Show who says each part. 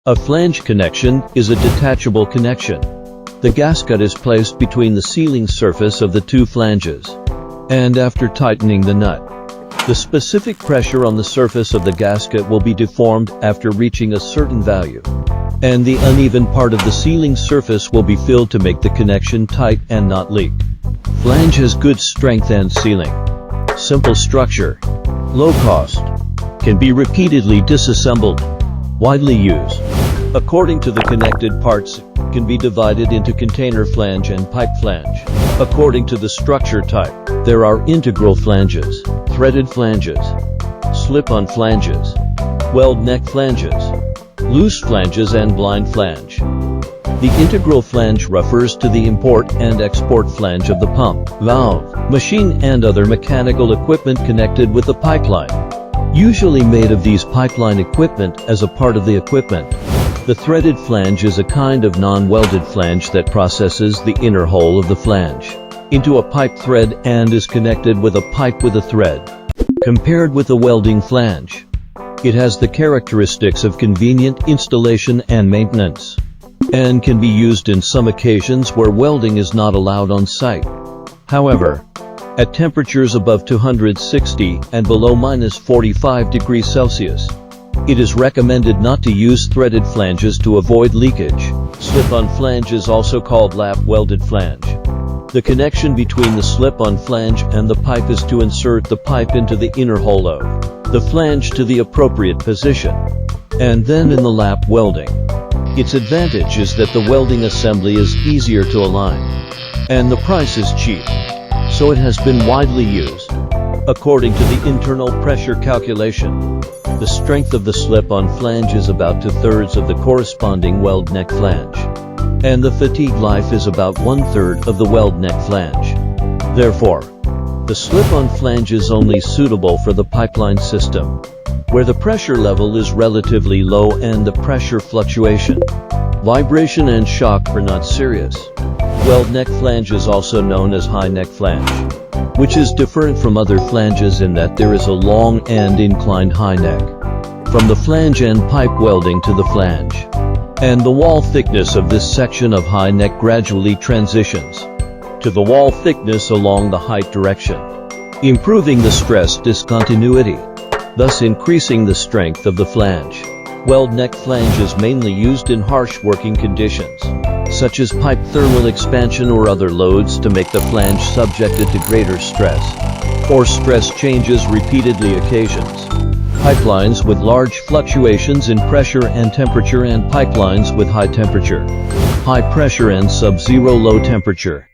Speaker 1: A flange connection is a detachable connection. The gasket is placed between the sealing surface of the two flanges. And after tightening the nut, the specific pressure on the surface of the gasket will be deformed after reaching a certain value. And the uneven part of the sealing surface will be filled to make the connection tight and not leak. Flange has good strength and sealing. Simple structure. Low cost. Can be repeatedly disassembled. Widely used. According to the connected parts, can be divided into container flange and pipe flange. According to the structure type, there are integral flanges, threaded flanges, slip-on flanges, weld neck flanges, loose flanges and blind flange. The integral flange refers to the import and export flange of the pump, valve, machine and other mechanical equipment connected with the pipeline. Usually made of these pipeline equipment as a part of the equipment. The threaded flange is a kind of non-welded flange that processes the inner hole of the flange into a pipe thread and is connected with a pipe with a thread. Compared with a welding flange, it has the characteristics of convenient installation and maintenance, and can be used in some occasions where welding is not allowed on site. However, at temperatures above 260 and below -45 degrees Celsius, it is recommended not to use threaded flanges to avoid leakage. Slip-on flange is also called lap welded flange. The connection between the slip-on flange and the pipe is to insert the pipe into the inner hole of the flange to the appropriate position, and then in the lap welding. Its advantage is that the welding assembly is easier to align, and the price is cheap, so it has been widely used. According to the internal pressure calculation, the strength of the slip-on flange is about 2/3 of the corresponding weld neck flange, and the fatigue life is about 1/3 of the weld neck flange. Therefore, the slip-on flange is only suitable for the pipeline system, where the pressure level is relatively low and the pressure fluctuation, vibration and shock are not serious. Weld neck flange is also known as high neck flange, which is different from other flanges in that there is a long and inclined high neck from the flange and pipe welding to the flange, and the wall thickness of this section of high neck gradually transitions to the wall thickness along the height direction, improving the stress discontinuity, thus increasing the strength of the flange. Weld neck flange is mainly used in harsh working conditions, such as pipe thermal expansion or other loads to make the flange subjected to greater stress, or stress changes repeatedly occasions. Pipelines with large fluctuations in pressure and temperature and pipelines with high temperature, high pressure and sub-zero low temperature.